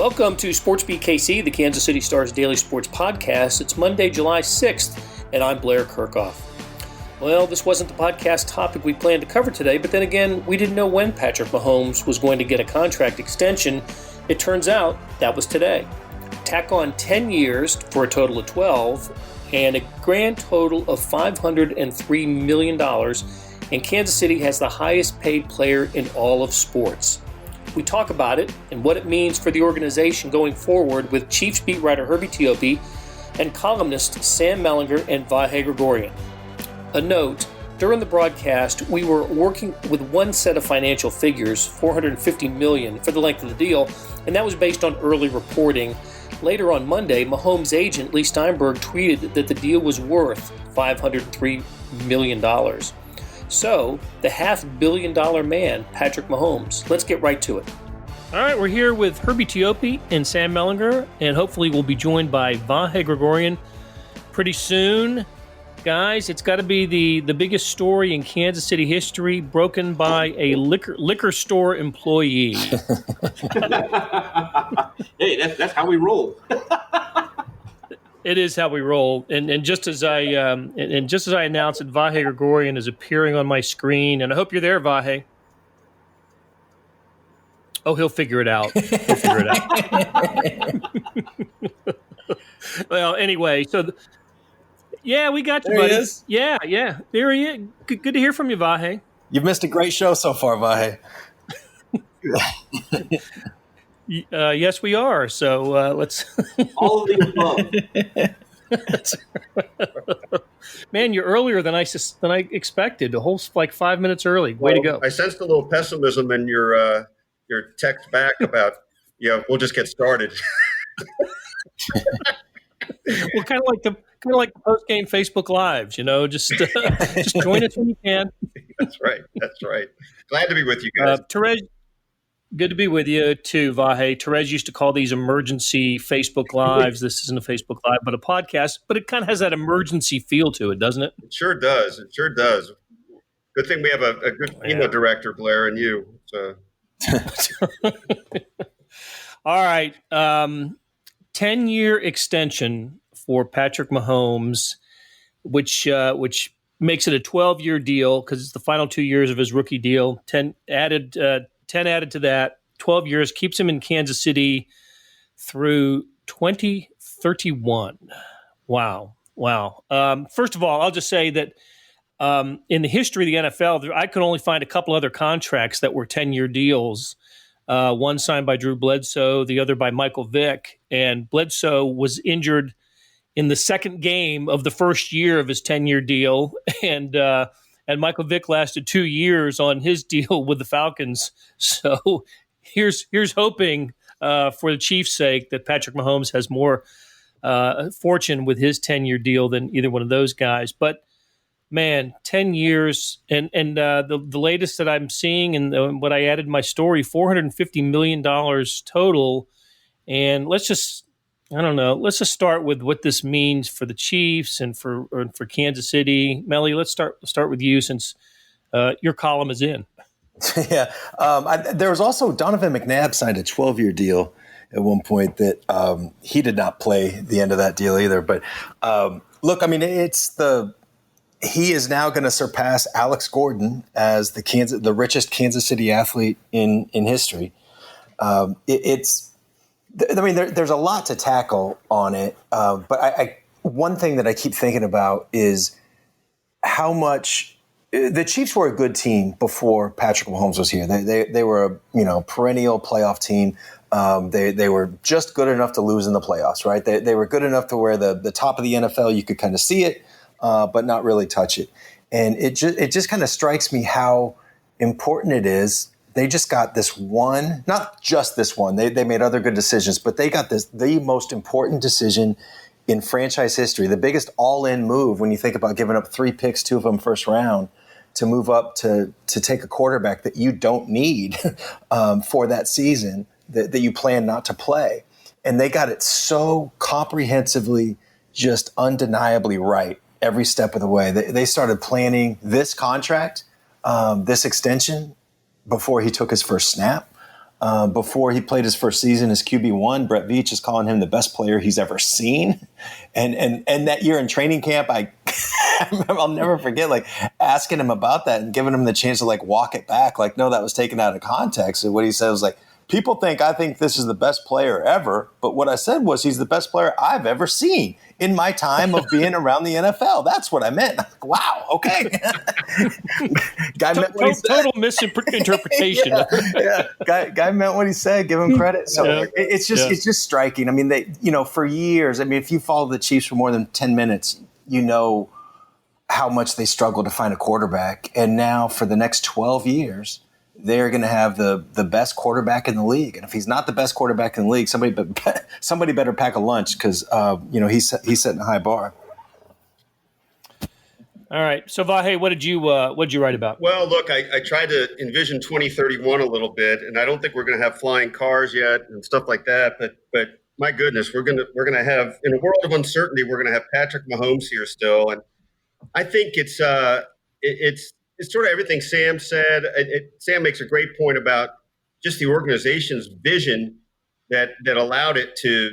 Welcome to SportsBeat KC, the Kansas City Star's daily sports podcast. It's Monday, July 6th, and I'm Blair Kerkhoff. Well, this wasn't the podcast topic we planned to cover today, but then again, we didn't know when Patrick Mahomes was going to get a contract extension. It turns out that was today. Tack on 10 years for a total of 12, and a grand total of $503 million, and Kansas City has the highest paid player in all of sports. We talk about it and what it means for the organization going forward with Chiefs beat writer Herbie Teope and columnists Sam Mellinger and Vahe Gregorian. A note, during the broadcast, we were working with one set of financial figures, $450 million, for the length of the deal, and that was based on early reporting. Later on Monday, Mahomes' agent, Lee Steinberg, tweeted that the deal was worth $503 million. So, the $500 million man, Patrick Mahomes. Let's get right to it. All right, we're here with Herbie Teope and Sam Mellinger, and hopefully we'll be joined by Vahe Gregorian pretty soon. Guys, it's got to be the biggest story in Kansas City history, broken by a liquor store employee. Hey, that's how we roll. It is how we roll, and just as I announced that Vahe Gregorian is appearing on my screen, and I hope you're there, Vahe. Oh, he'll figure it out. Well, anyway, so yeah, we got you, there buddy. He is. Yeah, there he is. Good to hear from you, Vahe. You've missed a great show so far, Vahe. Yes, we are. So let's. All of the above. Man, you're earlier than I expected. A whole 5 minutes early. Way to go! I sensed a little pessimism in your text back about we'll just get started. Well, kind of like the post game Facebook Lives, just join us when you can. That's right. Glad to be with you guys. Terez, good to be with you too, Vahe. Terez used to call these emergency Facebook Lives. This isn't a Facebook Live, but a podcast. But it kind of has that emergency feel to it, doesn't it? It sure does. Good thing we have a good email director, Blair, and you. So. All right. 10-year extension for Patrick Mahomes, which makes it a 12-year deal because it's the final 2 years of his rookie deal. 10 added to that. 12 years keeps him in Kansas City through 2031. Wow. First of all, I'll just say that in the history of the NFL, I could only find a couple other contracts that were 10-year deals. One signed by Drew Bledsoe, the other by Michael Vick. And Bledsoe was injured in the second game of the first year of his 10-year deal. And Michael Vick lasted 2 years on his deal with the Falcons. So here's hoping for the Chiefs' sake that Patrick Mahomes has more fortune with his 10-year deal than either one of those guys. But man, 10 years, and the latest that I'm seeing and what I added in my story, $450 million total. And let's just start with what this means for the Chiefs and for Kansas City. Melly, let's start with you since your column is in. Yeah. There was also Donovan McNabb signed a 12-year deal at one point that he did not play the end of that deal either. But look, I mean, he is now going to surpass Alex Gordon as the richest Kansas City athlete in history. There's a lot to tackle on it, but one thing that I keep thinking about is how much the Chiefs were a good team before Patrick Mahomes was here. They were a perennial playoff team. They were just good enough to lose in the playoffs, right? They were good enough to where the top of the NFL you could kind of see it. But not really touch it. And it just kind of strikes me how important it is. They just got this one, not just this one. They made other good decisions, but they got the most important decision in franchise history, the biggest all-in move when you think about giving up 3 picks, 2 of them first round, to move up to take a quarterback that you don't need for that season that you plan not to play. And they got it so comprehensively, just undeniably right. Every step of the way. They started planning this contract, this extension, before he took his first snap. Before he played his first season as QB1, Brett Veach is calling him the best player he's ever seen. And that year in training camp, I'll never forget like asking him about that and giving him the chance to like walk it back. Like, no, that was taken out of context. And what he said was like, people I think this is the best player ever. But what I said was he's the best player I've ever seen in my time of being around the NFL. That's what I meant. Like, wow. Okay. Guy meant what he said. Total misinterpretation. Guy meant what he said. Give him credit. So it's just striking. I mean, for years, I mean, if you follow the Chiefs for more than 10 minutes, you know how much they struggle to find a quarterback. And now for the next 12 years, they're going to have the best quarterback in the league. And if he's not the best quarterback in the league, somebody better pack a lunch because, he's setting a high bar. All right. So, Vahe, what did you write about? Well, look, I tried to envision 2031 a little bit, and I don't think we're going to have flying cars yet and stuff like that. But my goodness, we're going to have, in a world of uncertainty, we're going to have Patrick Mahomes here still. And I think it's sort of everything Sam said. Sam makes a great point about just the organization's vision that allowed it to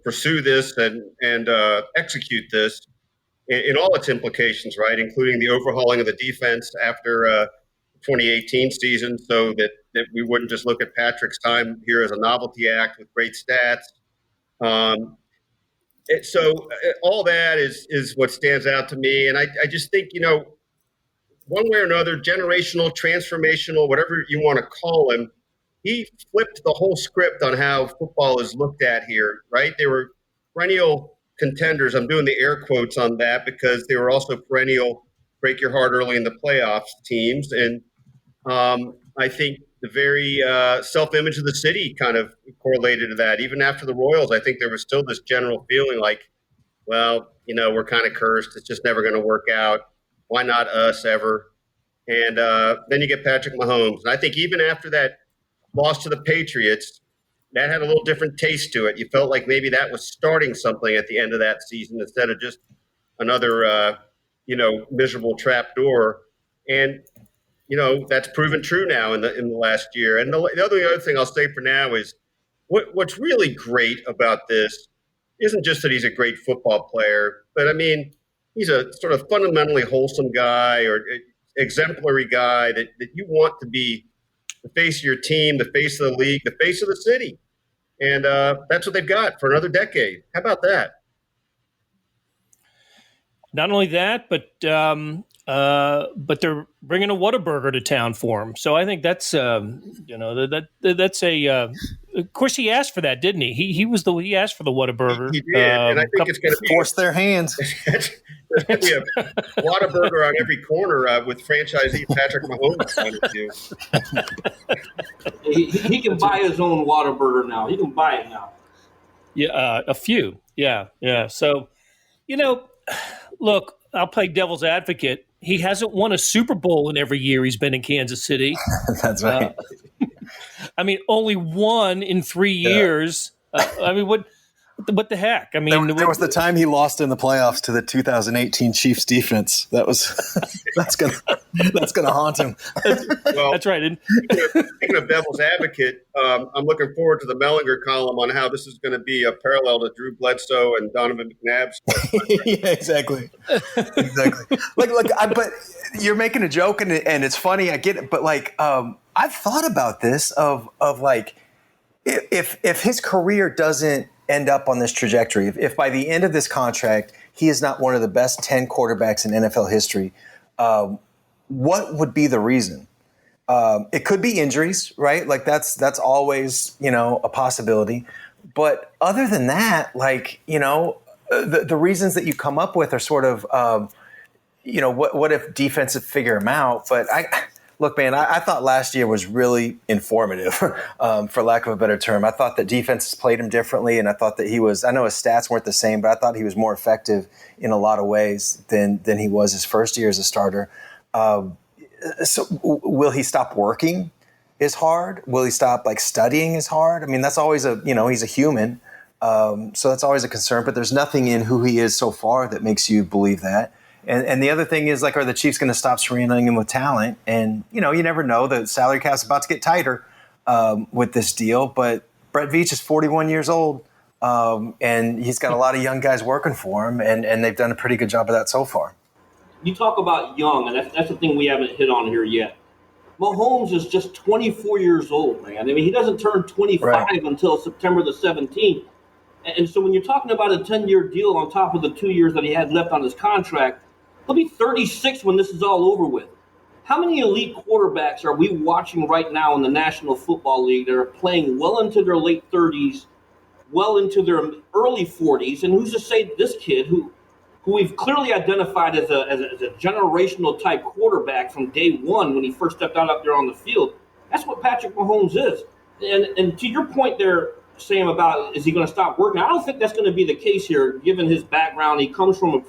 pursue this and execute this in all its implications, right, including the overhauling of the defense after 2018 season so that we wouldn't just look at Patrick's time here as a novelty act with great stats. So all that is what stands out to me. And I just think, one way or another, generational, transformational, whatever you want to call him, he flipped the whole script on how football is looked at here, right? They were perennial contenders. I'm doing the air quotes on that because they were also perennial break your heart early in the playoffs teams. And I think the very self-image of the city kind of correlated to that. Even after the Royals, I think there was still this general feeling like, well, we're kind of cursed. It's just never going to work out. Why not us ever? And then you get Patrick Mahomes. And I think even after that loss to the Patriots, that had a little different taste to it. You felt like maybe that was starting something at the end of that season instead of just another, miserable trap door. And, that's proven true now in the last year. And the other thing I'll say for now is what's really great about this isn't just that he's a great football player, but I mean, he's a sort of fundamentally wholesome guy or exemplary guy that you want to be the face of your team, the face of the league, the face of the city. And that's what they've got for another decade. How about that? Not only that, but they're bringing a Whataburger to town for him. So I think that's that's a. Of course, he asked for that, didn't he? He asked for the Whataburger. He did, and I think it's going to force their hands. There's going to be a Whataburger on every corner with franchisee Patrick Mahomes on it too. He can buy his own Whataburger now. He can buy it now. Yeah, a few. Yeah. So, look, I'll play devil's advocate. He hasn't won a Super Bowl in every year he's been in Kansas City. That's right. I mean, only one in 3 years. I mean, what the heck? I mean, there was the time he lost in the playoffs to the 2018 Chiefs defense. That's gonna haunt him. That's right. Speaking of devil's advocate, I'm looking forward to the Mellinger column on how this is going to be a parallel to Drew Bledsoe and Donovan McNabb's. Yeah, exactly. But you're making a joke and it's funny. I get it, but I've thought about this of like if his career doesn't end up on this trajectory, if by the end of this contract he is not one of the best 10 quarterbacks in NFL history, what would be the reason? It could be injuries, right? Like that's always, a possibility. But other than that, the reasons that you come up with are sort of, what if defensive figure him out? But look, man, I thought last year was really informative, for lack of a better term. I thought that defenses played him differently, and I thought that I know his stats weren't the same, but I thought he was more effective in a lot of ways than he was his first year as a starter. So will he stop working is hard? Will he stop studying is hard? I mean, that's always he's a human. So that's always a concern, but there's nothing in who he is so far that makes you believe that. And the other thing is, are the Chiefs going to stop surrounding him with talent? And, you never know. The salary cap's about to get tighter. with this deal. But Brett Veach is 41 years old, and he's got a lot of young guys working for him, and they've done a pretty good job of that so far. You talk about young, and that's the thing we haven't hit on here yet. Mahomes is just 24 years old, man. I mean, he doesn't turn 25 until September the 17th. And so when you're talking about a 10-year deal on top of the 2 years that he had left on his contract, he'll be 36 when this is all over with. How many elite quarterbacks are we watching right now in the National Football League that are playing well into their late 30s, well into their early 40s? And who's to say this kid, who we've clearly identified as a generational type quarterback from day one when he first stepped out there on the field, that's what Patrick Mahomes is. And to your point there, Sam, about is he going to stop working? I don't think that's going to be the case here, given his background. He comes from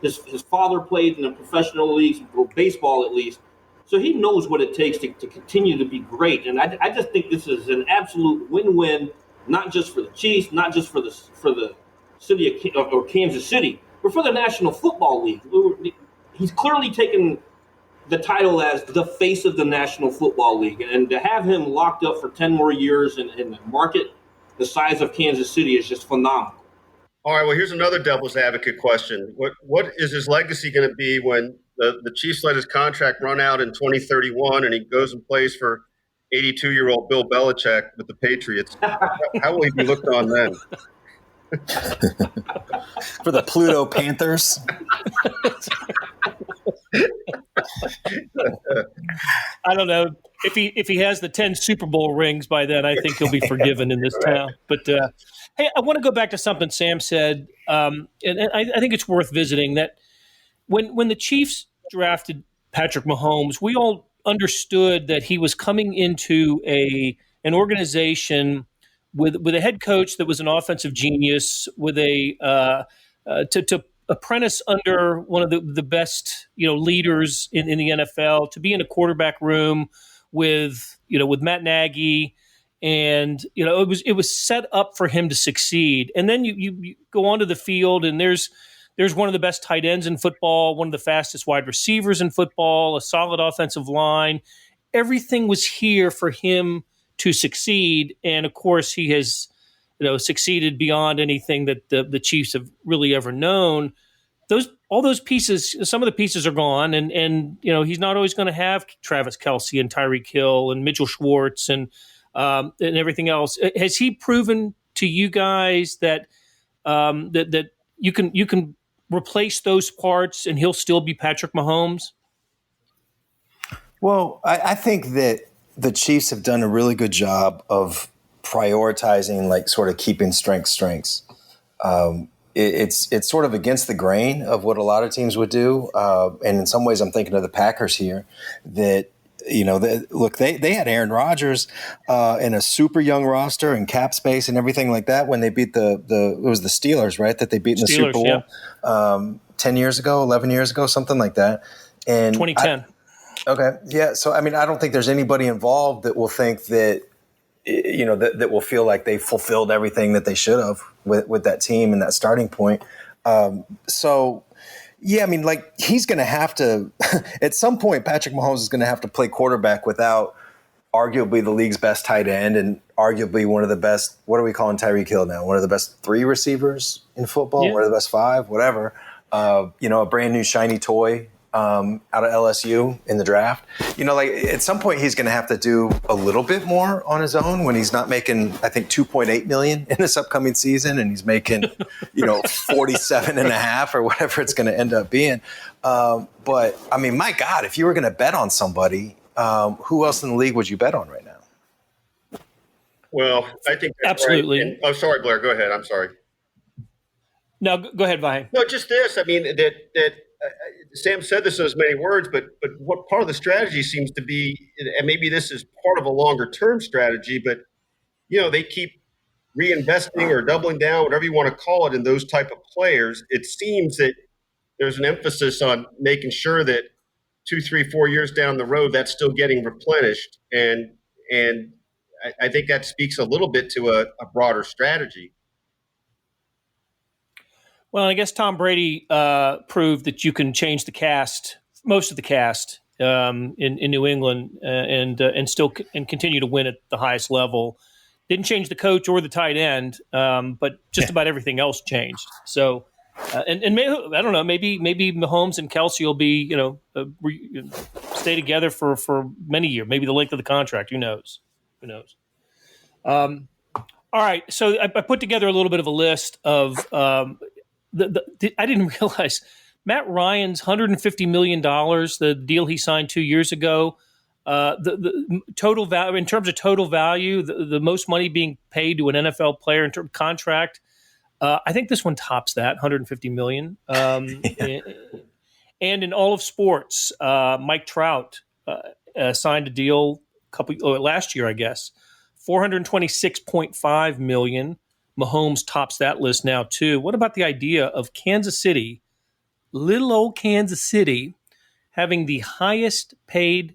his father played in the professional leagues, baseball at least, so he knows what it takes to continue to be great. And I just think this is an absolute win-win, not just for the Chiefs, not just for the city of Kansas City, but for the National Football League. He's clearly taken the title as the face of the National Football League, and to have him locked up for 10 more years in the market the size of Kansas City is just phenomenal. All right, well, here's another devil's advocate question. What is his legacy going to be when the Chiefs let his contract run out in 2031 and he goes and plays for 82-year-old Bill Belichick with the Patriots? How will he be looked on then? For the Pluto Panthers? I don't know. If he has the 10 Super Bowl rings by then, I think he'll be forgiven in this town. But hey, I want to go back to something Sam said, and I think it's worth visiting that when the Chiefs drafted Patrick Mahomes, we all understood that he was coming into an organization with a head coach that was an offensive genius, with to apprentice under one of the best leaders in the NFL, to be in a quarterback room with Matt Nagy, and it was set up for him to succeed. And then you go onto the field, and there's one of the best tight ends in football, one of the fastest wide receivers in football, a solid offensive line. Everything was here for him to succeed, and of course he has succeeded beyond anything that the Chiefs have really ever known. All those pieces, some of the pieces are gone, and he's not always going to have Travis Kelce and Tyreek Hill and Mitchell Schwartz and everything else. Has he proven to you guys that that you can replace those parts and he'll still be Patrick Mahomes? Well, I think that the Chiefs have done a really good job of prioritizing, like, sort of keeping strengths. It's sort of against the grain of what a lot of teams would do. And in some ways, I'm thinking of the Packers here that, they had Aaron Rodgers in a super young roster and cap space and everything like that when they beat it was the Steelers, right? That they beat in the Super Bowl 10 years ago, 11 years ago, something like that. And 2010. Okay. Yeah. So, I mean, I don't think there's anybody involved that will think that, that will feel like they fulfilled everything that they should have with that team and that starting point. So, yeah, I mean, like, he's going to have to – at some point, Patrick Mahomes is going to have to play quarterback without arguably the league's best tight end and arguably one of the best – what are we calling Tyreek Hill now? One of the best 3 receivers in football, one of the best 5, whatever. A brand new shiny toy out of LSU in the draft. At some point he's going to have to do a little bit more on his own when he's not making, I think, $2.8 million in this upcoming season, and he's making, 47 and a half or whatever it's going to end up being. But I mean, my God, if you were going to bet on somebody, who else in the league would you bet on right now? Well, I think that's absolutely. Right. Oh, sorry, Blair. Go ahead. I'm sorry. No, go ahead, Vahe. No, just this. I mean, that Sam said this in as many words, but what part of the strategy seems to be, and maybe this is part of a longer term strategy, but they keep reinvesting or doubling down, whatever you want to call it, in those type of players. It seems that there's an emphasis on making sure that 2, 3, 4 years down the road, that's still getting replenished, and I think that speaks a little bit to a broader strategy. Well, I guess Tom Brady proved that you can change the cast, most of the cast, in New England and continue to win at the highest level. Didn't change the coach or the tight end, but just about everything else changed. So, I don't know, maybe Mahomes and Kelsey will be, stay together for many years, maybe the length of the contract. Who knows? All right. So I put together a little bit of a list of I didn't realize Matt Ryan's $150 million, the deal he signed 2 years ago. The total value, in terms of total value, the most money being paid to an NFL player in terms of contract, I think this one tops that, $150 million. And in all of sports, Mike Trout signed a deal last year, I guess, $426.5 million. Mahomes tops that list now too. What about the idea of Kansas City, little old Kansas City, having the highest paid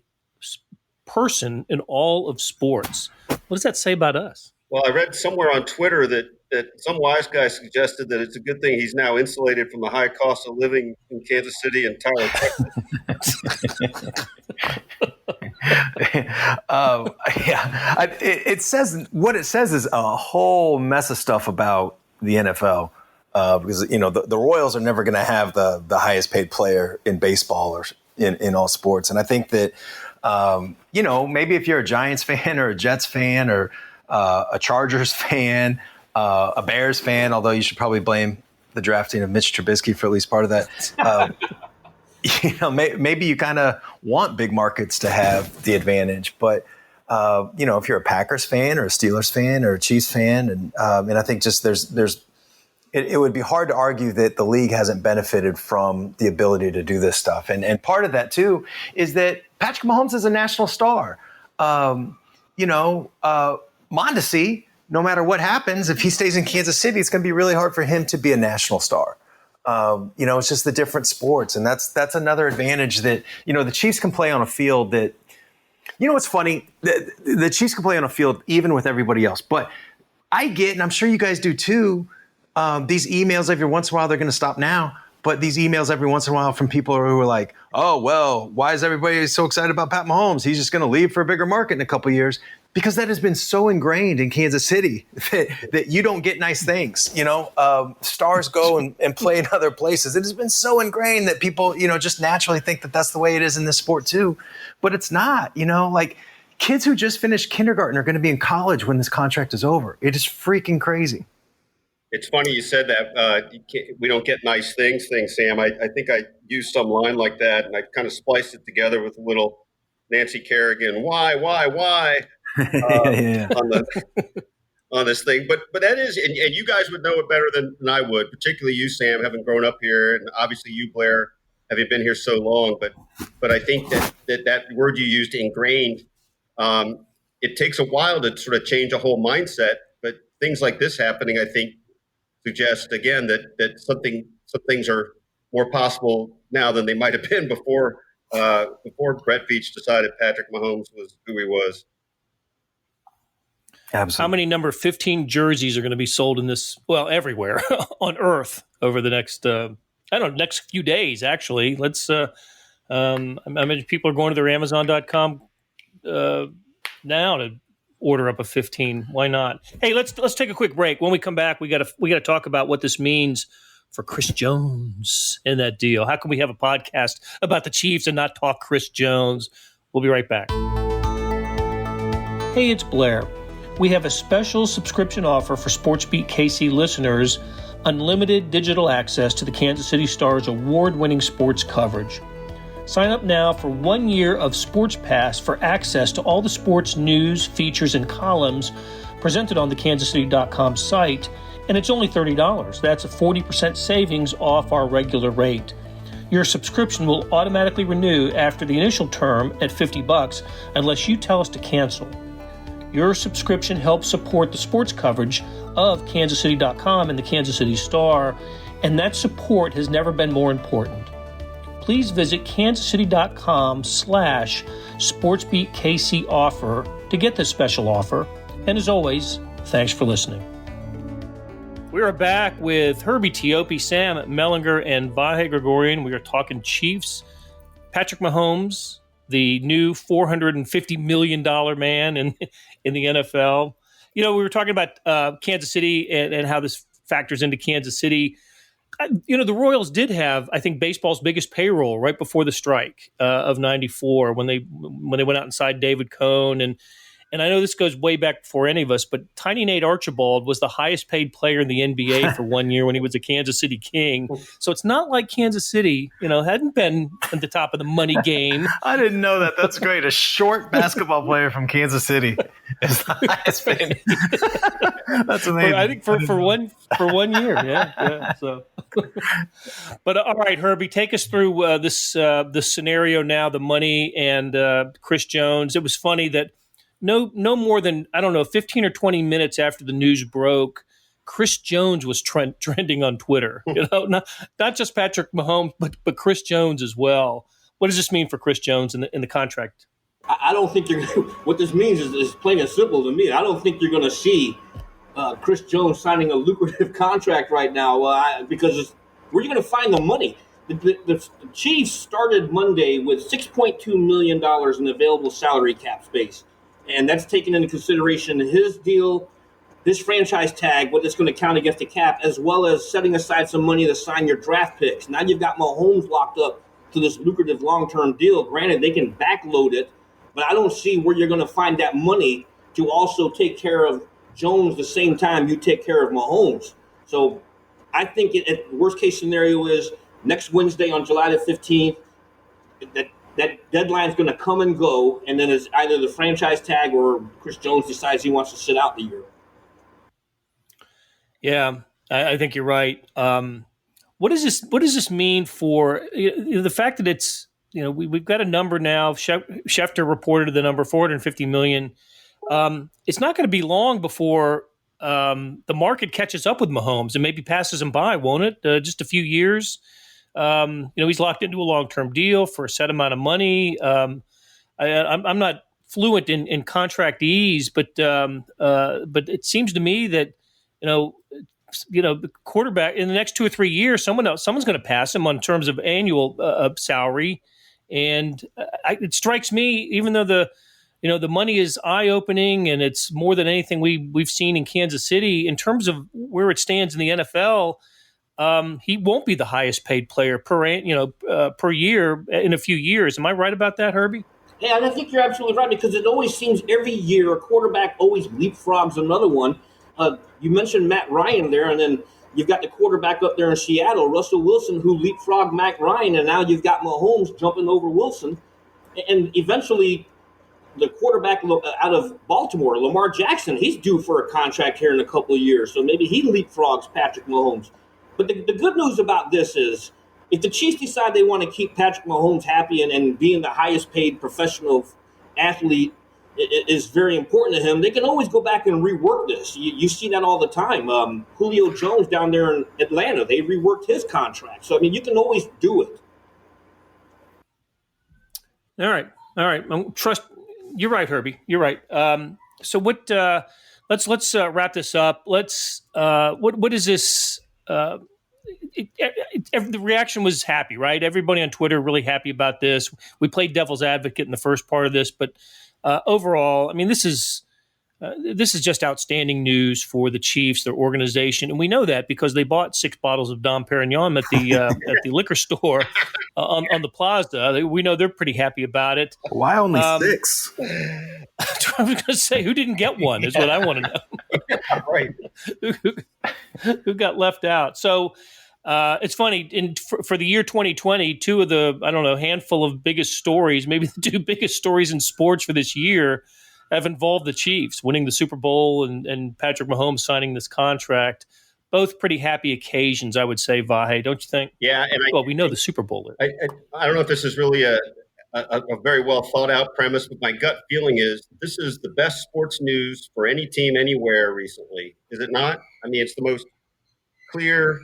person in all of sports? What does that say about us? Well, I read somewhere on Twitter that some wise guy suggested that it's a good thing he's now insulated from the high cost of living in Kansas City and Tyler, Texas. It says what it says is a whole mess of stuff about the NFL because the Royals are never going to have the highest paid player in baseball or in all sports, and I think that maybe if you're a Giants fan or a Jets fan or a Chargers fan, a Bears fan, although you should probably blame the drafting of Mitch Trubisky for at least part of that. Maybe you kind of want big markets to have the advantage, but if you're a Packers fan or a Steelers fan or a Chiefs fan, and I think just it would be hard to argue that the league hasn't benefited from the ability to do this stuff, and part of that too is that Patrick Mahomes is a national star. Mondesi, no matter what happens, if he stays in Kansas City, it's going to be really hard for him to be a national star. It's just the different sports. And that's another advantage that, the Chiefs can play on a field that, what's funny, the Chiefs can play on a field even with everybody else. But I get, and I'm sure you guys do too, these emails every once in a while, they're going to stop now. But these emails every once in a while from people who are like, oh, well, why is everybody so excited about Pat Mahomes? He's just going to leave for a bigger market in a couple of years. Because that has been so ingrained in Kansas City that you don't get nice things. Stars go and play in other places. It has been so ingrained that people, just naturally think that that's the way it is in this sport too. But it's not, like kids who just finished kindergarten are going to be in college when this contract is over. It is freaking crazy. It's funny you said that. We don't get nice things, Sam. I think I used some line like that, and I kind of spliced it together with a little Nancy Kerrigan, why? On this thing, but that is, and you guys would know it better than I would, particularly you, Sam, having grown up here, and obviously you, Blair, having been here so long. But I think that word you used, ingrained, it takes a while to sort of change a whole mindset. But things like this happening, I think, suggest again that some things are more possible now than they might have been before Brett Veach decided Patrick Mahomes was who he was. Absolutely. How many number 15 jerseys are going to be sold in this, everywhere on Earth over the next, next few days, actually. Let's, I imagine people are going to their Amazon.com now to order up a 15. Why not? Hey, let's take a quick break. When we come back, we got to talk about what this means for Chris Jones in that deal. How can we have a podcast about the Chiefs and not talk Chris Jones? We'll be right back. Hey, it's Blair. We have a special subscription offer for SportsBeat KC listeners, unlimited digital access to the Kansas City Star's award-winning sports coverage. Sign up now for 1 year of Sports Pass for access to all the sports news, features, and columns presented on the kansascity.com site, and it's only $30. That's a 40% savings off our regular rate. Your subscription will automatically renew after the initial term at $50 unless you tell us to cancel. Your subscription helps support the sports coverage of kansascity.com and the Kansas City Star, and that support has never been more important. Please visit kansascity.com/SportsBeatKC offer to get this special offer. And as always, thanks for listening. We are back with Herbie Teope, Sam Mellinger, and Vahe Gregorian. We are talking Chiefs. Patrick Mahomes the new $450 million man in the NFL. We were talking about Kansas City and how this factors into Kansas City. The Royals did have, I think, baseball's biggest payroll right before the strike of '94 when they went out and signed David Cohn. And I know this goes way back before any of us, but Tiny Nate Archibald was the highest paid player in the NBA for 1 year when he was a Kansas City King. So it's not like Kansas City, hadn't been at the top of the money game. I didn't know that. That's great. A short basketball player from Kansas City is the highest paid. That's amazing. I think for 1 year, yeah. So, but all right, Herbie, take us through this scenario now. The money and Chris Jones. It was funny that. No more than, 15 or 20 minutes after the news broke, Chris Jones was trending on Twitter. Not just Patrick Mahomes, but Chris Jones as well. What does this mean for Chris Jones in the contract? I don't think what this means is plain and simple to me. I don't think you're going to see Chris Jones signing a lucrative contract right now because where are you going to find the money? The Chiefs started Monday with $6.2 million in available salary cap space. And that's taken into consideration his deal, his franchise tag, what it's going to count against the cap, as well as setting aside some money to sign your draft picks. Now you've got Mahomes locked up to this lucrative long-term deal. Granted, they can backload it, but I don't see where you're going to find that money to also take care of Jones the same time you take care of Mahomes. So I think worst-case scenario is next Wednesday on July the 15th, that deadline is going to come and go, and then it's either the franchise tag or Chris Jones decides he wants to sit out the year. Yeah, I think you're right. What does this mean for the fact that it's we've got a number now? Schefter reported the number $450 million. It's not going to be long before the market catches up with Mahomes and maybe passes him by, won't it? Just a few years. He's locked into a long-term deal for a set amount of money. I'm not fluent in contractees, but it seems to me that the quarterback in the next 2 or 3 years, someone's going to pass him on terms of annual salary, and it strikes me, even though the money is eye-opening and it's more than anything we've seen in Kansas City in terms of where it stands in the NFL. He won't be the highest paid player per year in a few years. Am I right about that, Herbie? Yeah, and I think you're absolutely right because it always seems every year a quarterback always leapfrogs another one. You mentioned Matt Ryan there, and then you've got the quarterback up there in Seattle, Russell Wilson, who leapfrogged Matt Ryan, and now you've got Mahomes jumping over Wilson. And eventually the quarterback out of Baltimore, Lamar Jackson, he's due for a contract here in a couple of years, so maybe he leapfrogs Patrick Mahomes. But the good news about this is if the Chiefs decide they want to keep Patrick Mahomes happy and being the highest paid professional athlete is very important to him, they can always go back and rework this. You see that all the time. Julio Jones down there in Atlanta, they reworked his contract. So, you can always do it. All right. You're right, Herbie. You're right. So what? Let's wrap this up. What is this? The reaction was happy, right? Everybody on Twitter really happy about this. We played devil's advocate in the first part of this, but overall, this is just outstanding news for the Chiefs, their organization, and we know that because they bought 6 bottles of Dom Perignon at the liquor store on the plaza. We know they're pretty happy about it. Why only 6? I was going to say, who didn't get one is what I want to know. Right. Who got left out? So it's funny. For the year 2020, 2 of the, handful of biggest stories, maybe the 2 biggest stories in sports for this year have involved the Chiefs winning the Super Bowl and Patrick Mahomes signing this contract. Both pretty happy occasions, I would say, Vahe, don't you think? Yeah. And we know the Super Bowl. I don't know if this is really a very well thought out premise, but my gut feeling is this is the best sports news for any team anywhere recently. Is it not? It's the most clear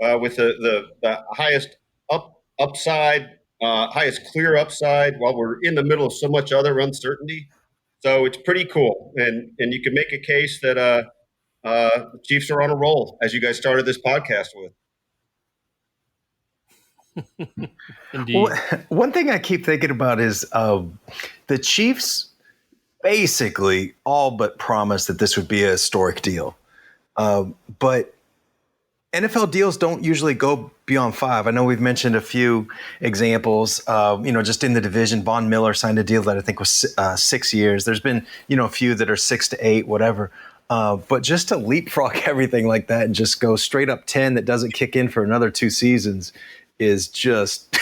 with the highest upside, highest clear upside while we're in the middle of so much other uncertainty. So it's pretty cool. And you can make a case that the Chiefs are on a roll, as you guys started this podcast with. Indeed. One thing I keep thinking about is the Chiefs basically all but promised that this would be a historic deal. But NFL deals don't usually go beyond 5. I know we've mentioned a few examples, just in the division. Von Miller signed a deal that I think was 6 years. There's been, a few that are 6 to 8, whatever. But just to leapfrog everything like that and just go straight up 10 that doesn't kick in for another 2 seasons is just,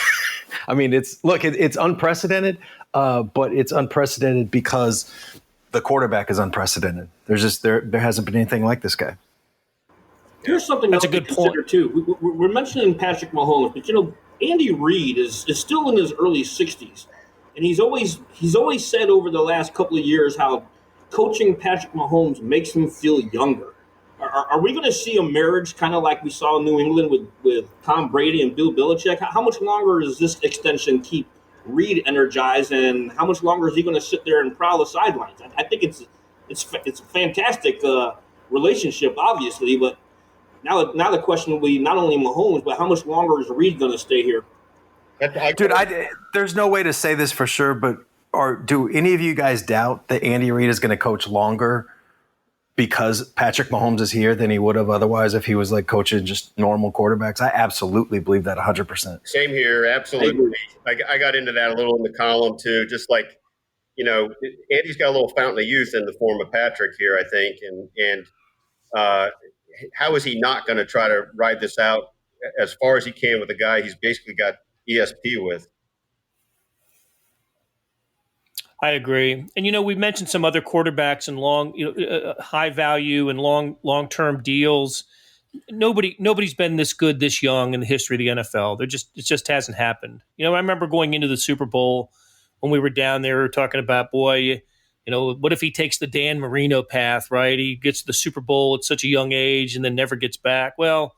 I mean, it's unprecedented, but it's unprecedented because the quarterback is unprecedented. There hasn't been anything like this guy. Here's something that's else a good to consider point too. We're mentioning Patrick Mahomes, but Andy Reid is still in his early 60s, and he's always said over the last couple of years how coaching Patrick Mahomes makes him feel younger. Are we going to see a marriage kind of like we saw in New England with Tom Brady and Bill Belichick? How much longer does this extension keep Reid energized, and how much longer is he going to sit there and prowl the sidelines? I think it's a fantastic relationship, obviously, but now the question will be not only Mahomes, but how much longer is Reid going to stay here? Dude, there's no way to say this for sure, but do any of you guys doubt that Andy Reid is going to coach longer because Patrick Mahomes is here than he would have otherwise if he was like coaching just normal quarterbacks? I absolutely believe that 100%. Same here, absolutely. I got into that a little in the column too, just like, Andy's got a little fountain of youth in the form of Patrick here, I think, and how is he not going to try to ride this out as far as he can with a guy he's basically got ESP with? I agree. And, we mentioned some other quarterbacks and long, high value and long-term deals. Nobody's been this good this young in the history of the NFL. It just hasn't happened. I remember going into the Super Bowl when we were down there talking about, boy, what if he takes the Dan Marino path, right? He gets to the Super Bowl at such a young age and then never gets back. Well,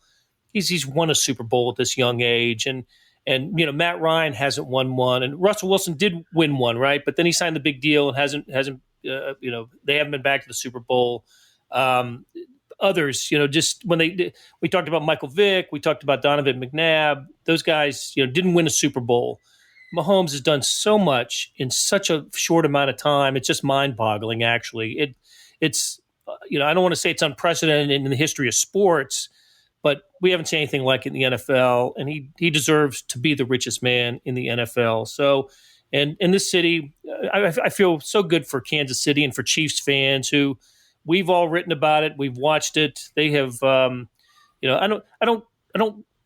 he's won a Super Bowl at this young age, and Matt Ryan hasn't won one, and Russell Wilson did win one, right? But then he signed the big deal and hasn't they haven't been back to the Super Bowl. Others, just when we talked about Michael Vick, we talked about Donovan McNabb. Those guys, didn't win a Super Bowl. Mahomes has done so much in such a short amount of time. It's just mind-boggling, actually. It's I don't want to say it's unprecedented in the history of sports, but we haven't seen anything like it in the NFL, and he deserves to be the richest man in the NFL. So, and in this city, I feel so good for Kansas City and for Chiefs fans who we've all written about it, we've watched it. They have, I don't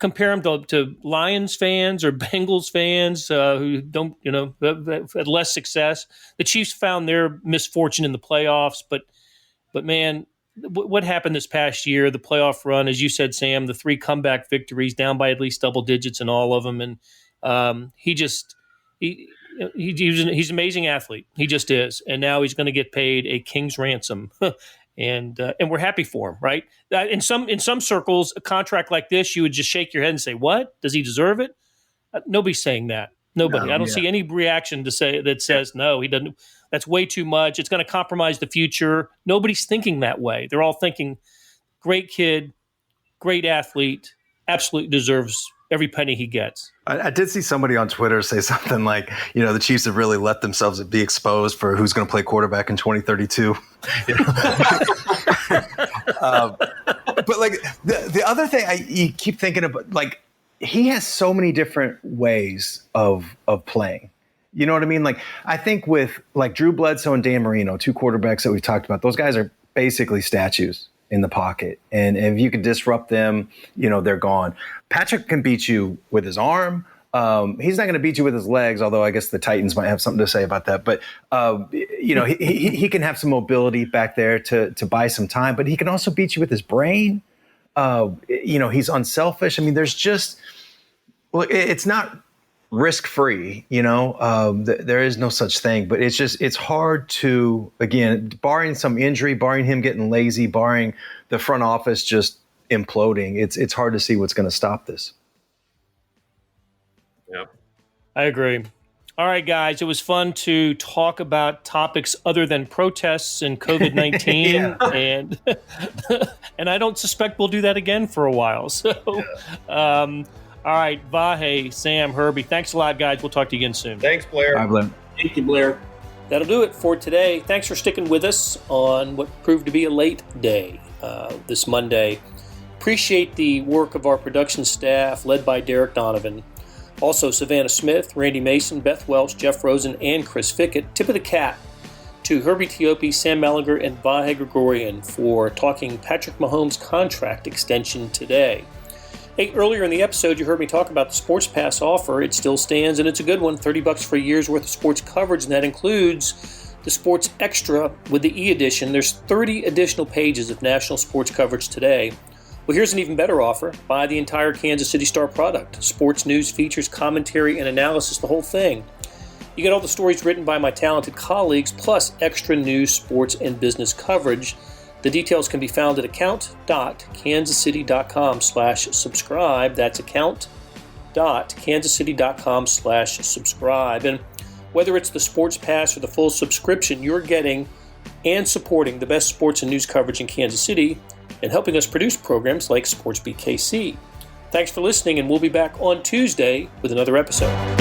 compare them to Lions fans or Bengals fans who don't, have had less success. The Chiefs found their misfortune in the playoffs, but man, what happened this past year, the playoff run, as you said, Sam, the 3 comeback victories, down by at least double digits in all of them. And he's an amazing athlete. He just is. And now he's going to get paid a king's ransom. And we're happy for him, right? In some circles, a contract like this, you would just shake your head and say, what? Does he deserve it? Nobody's saying that. Nobody. I don't see any reaction to say that says, no, he doesn't. That's way too much. It's going to compromise the future. Nobody's thinking that way. They're all thinking, great kid, great athlete, absolutely deserves every penny he gets. I did see somebody on Twitter say something like, the Chiefs have really let themselves be exposed for who's going to play quarterback in 2032. But like the other thing you keep thinking about, like, he has so many different ways of playing. You know what I mean? Like, I think with like Drew Bledsoe and Dan Marino, 2 quarterbacks that we've talked about, those guys are basically statues in the pocket. And if you can disrupt them, they're gone. Patrick can beat you with his arm. He's not going to beat you with his legs, although I guess the Titans might have something to say about that. But, he can have some mobility back there to buy some time, but he can also beat you with his brain. He's unselfish. I mean, it's not risk-free, there is no such thing, but it's hard to, again, barring some injury, barring him getting lazy, barring the front office just imploding, it's hard to see what's going to stop this. Yeah, I agree. All right, guys, it was fun to talk about topics other than protests and COVID-19, and I don't suspect we'll do that again for a while. So, All right, Vahe, Sam, Herbie, thanks a lot, guys. We'll talk to you again soon. Thanks, Blair. Bye, Blair. Thank you, Blair. That'll do it for today. Thanks for sticking with us on what proved to be a late day this Monday. Appreciate the work of our production staff, led by Derek Donovan. Also, Savannah Smith, Randy Mason, Beth Welch, Jeff Rosen, and Chris Fickett. Tip of the cap to Herbie Teope, Sam Mellinger, and Vahe Gregorian for talking Patrick Mahomes' contract extension today. Hey, earlier in the episode, you heard me talk about the Sports Pass offer. It still stands, and it's a good one. $30 for a year's worth of sports coverage, and that includes the Sports Extra with the e-edition. There's 30 additional pages of national sports coverage today. Well, here's an even better offer. Buy the entire Kansas City Star product. Sports news, features, commentary, and analysis, the whole thing. You get all the stories written by my talented colleagues, plus extra news, sports, and business coverage. The details can be found at account.kansascity.com/subscribe. That's account.kansascity.com/subscribe. And whether it's the Sports Pass or the full subscription, you're getting and supporting the best sports and news coverage in Kansas City and helping us produce programs like SportsBeat KC. Thanks for listening, and we'll be back on Tuesday with another episode.